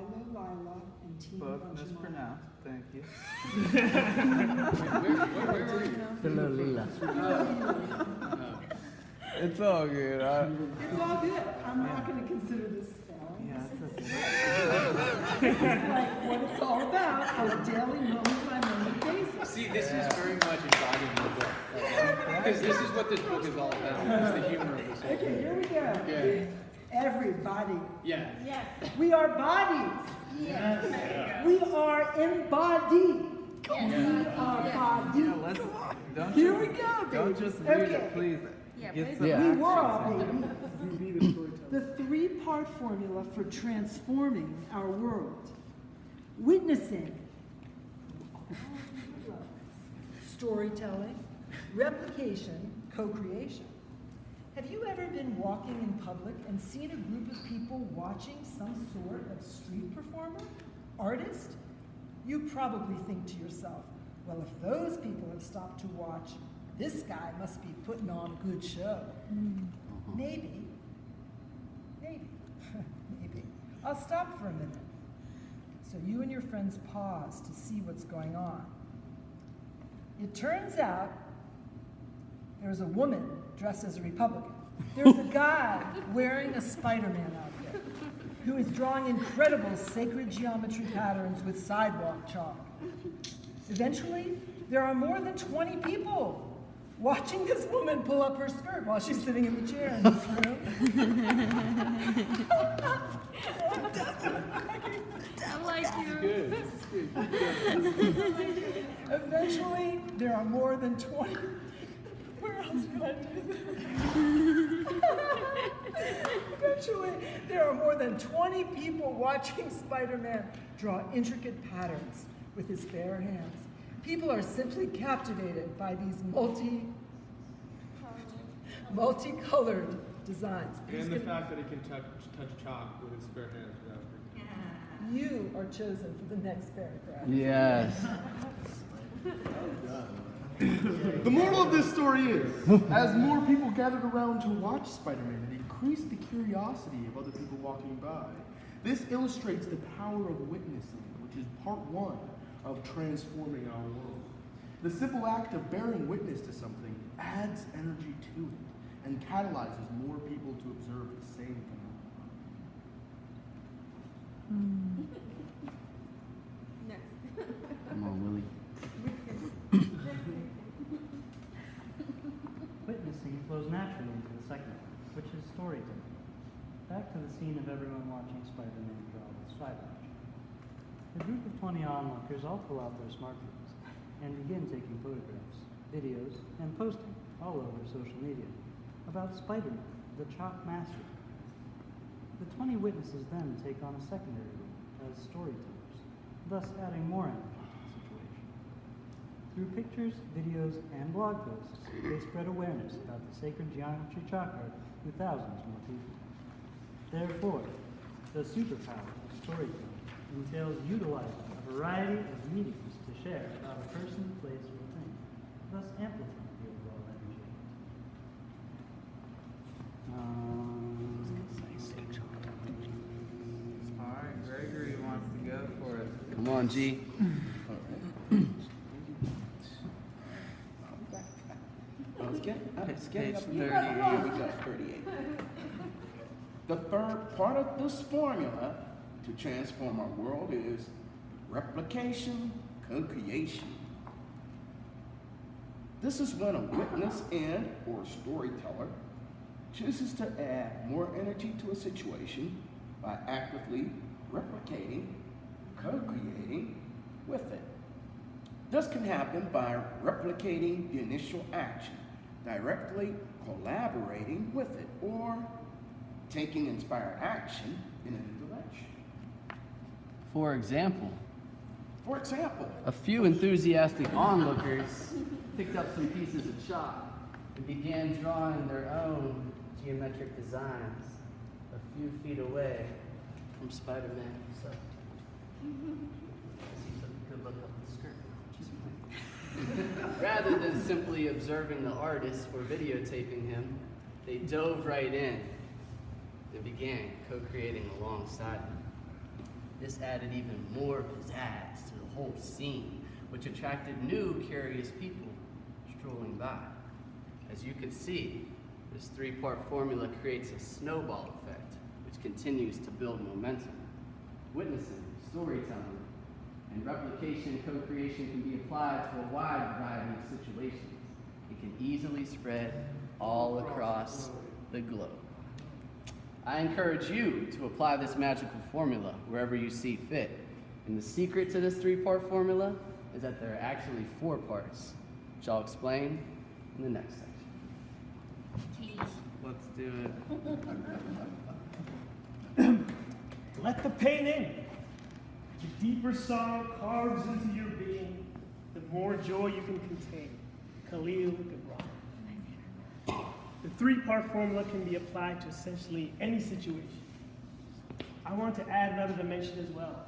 Lila, and Team Both Pachamama. mispronounced. Thank you. Where are you? Philo Lila. It's all good. It's all good. I'm not going to consider this spelling. Yeah, This is like what it's all about on a daily, moment-by-moment basis. See, this is very much embodied in the book. Because this is what this book is all about. It's the humor of this whole Okay, thing. here we go. Yeah. Everybody. Yeah. Yes. We are bodies. Yes. We are embodied. We are bodies. Yeah, let's. Don't Here just, we go, baby. Don't just read Okay. it, please. Yeah, Get please. some Yeah. We action. were all babies. The three-part formula for transforming our world. Witnessing, storytelling, replication, co-creation. Have you ever been walking in public and seen a group of people watching some sort of street performer, artist? You probably think to yourself, well, if those people have stopped to watch, this guy must be putting on a good show. Maybe. Maybe. I'll stop for a minute. So you and your friends pause to see what's going on. It turns out there's a woman dressed as a Republican. There's a guy wearing a Spider-Man outfit who is drawing incredible sacred geometry patterns with sidewalk chalk. Eventually, there are more than 20 people watching this woman pull up her skirt while she's sitting in the chair in this room. I like you. Good. Eventually, there are more than 20. Where else could I do this? Eventually, there are more than 20 people watching Spider-Man draw intricate patterns with his bare hands. People are simply captivated by these multicolored designs. And the fact that he can touch chalk with his bare hands without freaking. You are chosen for the next paragraph. Yes. The moral of this story is, as more people gathered around to watch Spider-Man, it increased the curiosity of other people walking by. This illustrates the power of witnessing, which is part one of transforming our world. The simple act of bearing witness to something adds energy to it and catalyzes more people to observe the same phenomenon. Next. Come on, Willie. Witnessing flows naturally into the second one, which is storytelling. Back to the scene of everyone watching Spider-Man draw with sidewalk. A group of 20 onlookers all pull out their smartphones and begin taking photographs, videos, and posting all over social media about Spider-Man, the chalk master. The 20 witnesses then take on a secondary role as storytellers, thus adding more energy to the situation. Through pictures, videos, and blog posts, they spread awareness about the sacred geometry chalk art to thousands more people. Therefore, the superpower of storytelling entails utilizing a variety of mediums to share about a person, place, or thing, thus amplifying the overall energy. All right, Gregory wants to go for it. Come on, G. Let's get Page up 38. Here we go, 38. The third part of this formula to transform our world is replication, co-creation. This is when a witness and or storyteller chooses to add more energy to a situation by actively replicating, co-creating with it. This can happen by replicating the initial action, directly collaborating with it, or taking inspired action in a new direction. For example, A few enthusiastic onlookers picked up some pieces of chalk and began drawing their own geometric designs a few feet away from Spider-Man himself. He took a good look up the skirt. Rather than simply observing the artist or videotaping him, they dove right in and began co-creating alongside him. This added even more pizzazz to the whole scene, which attracted new curious people strolling by. As you can see, this three-part formula creates a snowball effect, which continues to build momentum. Witnessing, storytelling, and replication co-creation can be applied to a wide variety of situations. It can easily spread all across the globe. I encourage you to apply this magical formula wherever you see fit. And the secret to this three-part formula is that there are actually 4 parts, which I'll explain in the next section. Let's do it. Let the pain in. The deeper sorrow carves into your being, the more joy you can contain. Khalil Gibran. The 3-part formula can be applied to essentially any situation. I want to add another dimension as well.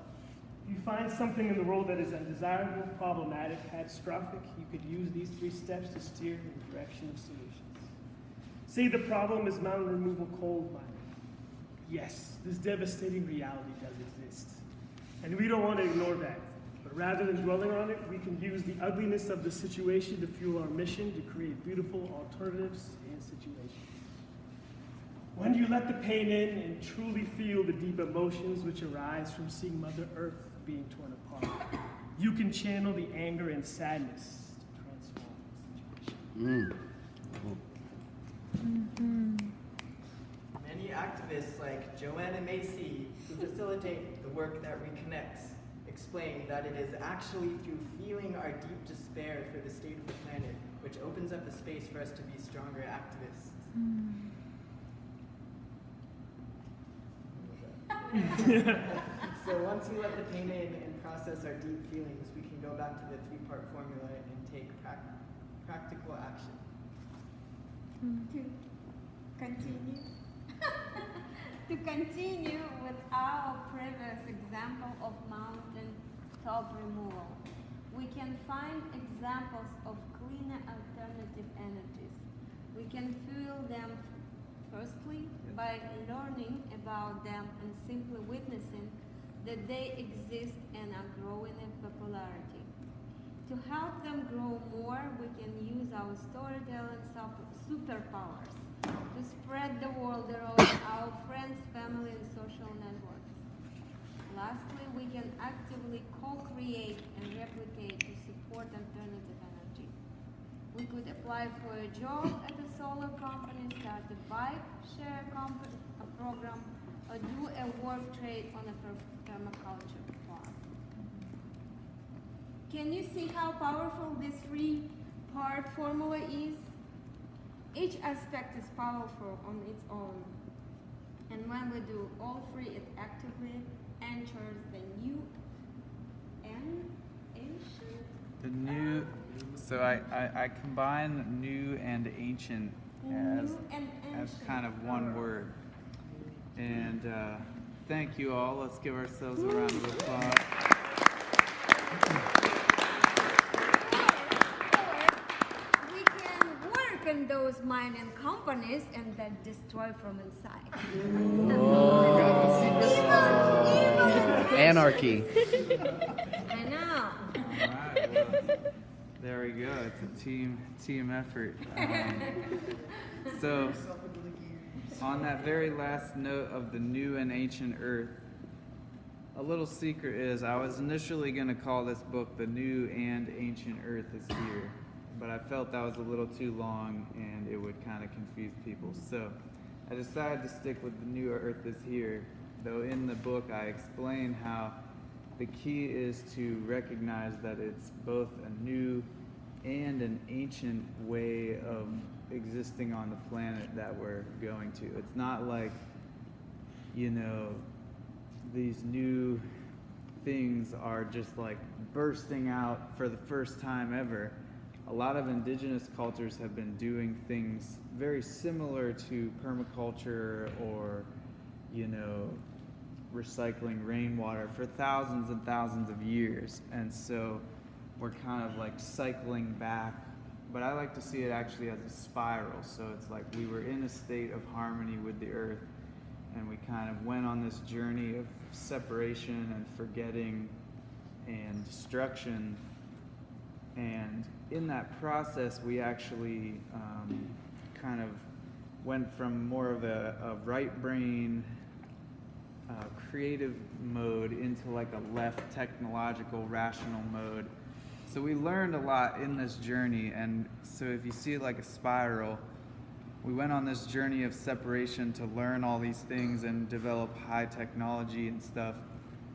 If you find something in the world that is undesirable, problematic, catastrophic, you could use these 3 steps to steer in the direction of solutions. Say the problem is mountain removal coal mining. Yes, this devastating reality does exist. And we don't want to ignore that. But rather than dwelling on it, we can use the ugliness of the situation to fuel our mission to create beautiful alternatives and situations. When you let the pain in and truly feel the deep emotions which arise from seeing Mother Earth being torn apart, you can channel the anger and sadness to transform the situation. Many activists like Joanna Macy, who facilitate the work that reconnects, explain that it is actually through feeling our deep despair for the state of the planet which opens up the space for us to be stronger activists. So once we let the pain in and process our deep feelings, we can go back to the 3-part formula and take practical action. To continue with our previous example of mountain top removal, we can find examples of cleaner alternative energies. We can fuel them firstly by learning about them and simply witnessing that they exist and are growing in popularity. To help them grow more, we can use our storytelling superpowers to spread the word around our friends, family, and social networks. Lastly, we can actively co-create and replicate to support alternative energy. We could apply for a job at a solar company, start a bike share program, or do a work trade on a permaculture farm. Can you see how powerful this 3-part formula is? Each aspect is powerful on its own. And when we do all 3, it actively enters the new and ancient. The new, so I combine new and ancient as kind of one word. And thank you all. Let's give ourselves a round of applause. And those mining companies and then destroy from inside. Anarchy. I know. All right, well, there we go. It's a team effort. So, on that very last note of the new and ancient earth, a little secret is I was initially going to call this book The New and Ancient Earth is Here. But I felt that was a little too long and it would kind of confuse people. So I decided to stick with The New Earth is Here, though in the book I explain how the key is to recognize that it's both a new and an ancient way of existing on the planet that we're going to. It's not like, these new things are just like bursting out for the first time ever. A lot of indigenous cultures have been doing things very similar to permaculture or, recycling rainwater for thousands and thousands of years. And so we're kind of like cycling back, but I like to see it actually as a spiral. So it's like we were in a state of harmony with the earth, and we kind of went on this journey of separation and forgetting and destruction. And in that process, we actually kind of went from more of a right brain creative mode into like a left technological rational mode. So we learned a lot in this journey, and so if you see it like a spiral, we went on this journey of separation to learn all these things and develop high technology and stuff,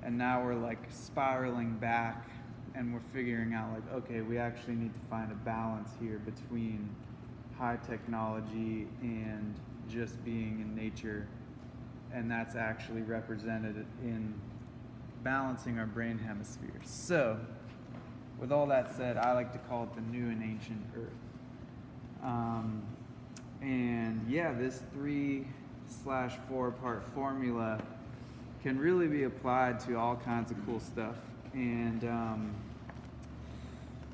and now we're like spiraling back, and we're figuring out like, okay, we actually need to find a balance here between high technology and just being in nature, and that's actually represented in balancing our brain hemispheres. So with all that said, I like to call it the new and ancient earth. And yeah, this 3/4 part formula can really be applied to all kinds of cool stuff. And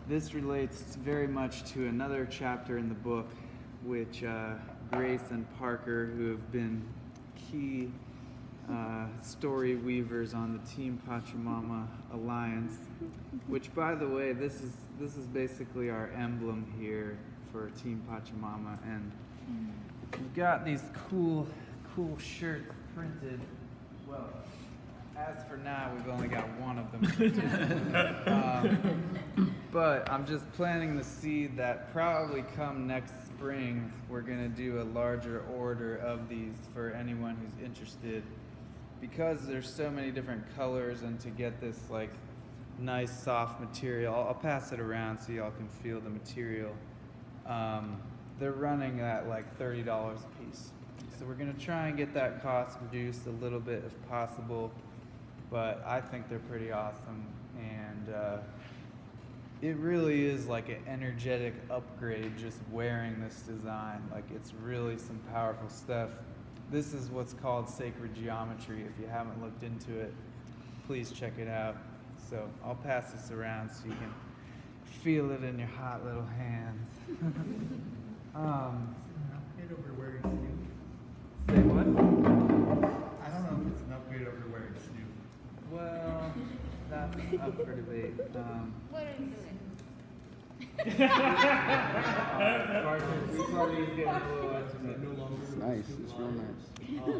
this relates very much to another chapter in the book, which Grace and Parker, who have been key story weavers on the Team Pachamama Alliance, which, by the way, this is basically our emblem here for Team Pachamama, and we've got these cool shirts printed. Well, as for now, we've only got one of them printed. But I'm just planting the seed that probably come next spring, we're gonna do a larger order of these for anyone who's interested, because there's so many different colors, and to get this like nice soft material, I'll pass it around so y'all can feel the material. They're running at like $30 a piece. So we're gonna try and get that cost reduced a little bit if possible, but I think they're pretty awesome, and it really is like an energetic upgrade just wearing this design. Like, it's really some powerful stuff. This is what's called sacred geometry. If you haven't looked into it, please check it out. So I'll pass this around so you can feel it in your hot little hands. Upgrade over wearing Snoop. Say what? I don't know if it's an upgrade over wearing Snoop. Well, that's up for debate. What are you doing? Party's getting a little intimate. No longer It's nice. It's real nice. Also,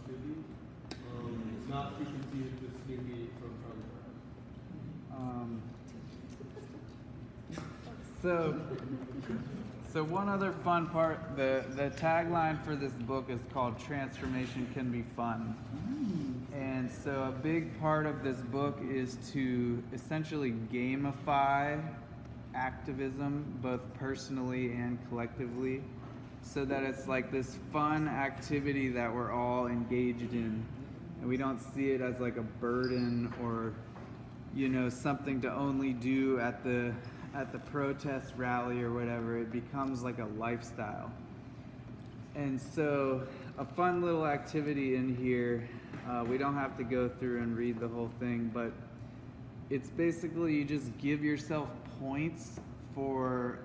Snoopy. It's not too confused with Snoopy from Charlie Brown. So one other fun part, the tagline for this book is called Transformation Can Be Fun. And so a big part of this book is to essentially gamify activism, both personally and collectively, so that it's like this fun activity that we're all engaged in, and we don't see it as like a burden or, you know, something to only do at the protest rally or whatever. It becomes like a lifestyle. And so a fun little activity in here, we don't have to go through and read the whole thing, but it's basically you just give yourself points for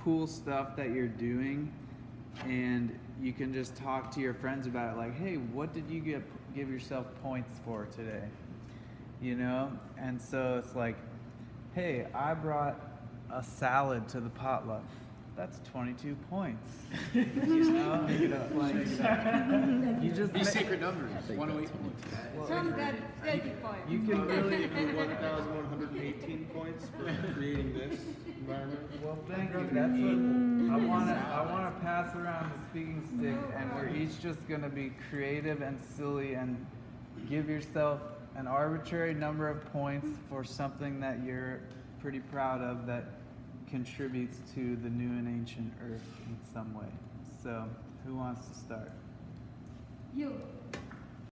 cool stuff that you're doing, and you can just talk to your friends about it, like, hey, what did you give yourself points for today? You know? And so it's like, hey, I brought a salad to the potluck. That's 22 points. You know? Like, you just These secret numbers, 108 points. Tom got 30 points. You can really 1,118 points for creating this environment. Well, thank you. That's what I want to pass around the speaking stick, and we're each just going to be creative and silly and give yourself an arbitrary number of points for something that you're pretty proud of that contributes to the new and ancient earth in some way. So, who wants to start? You.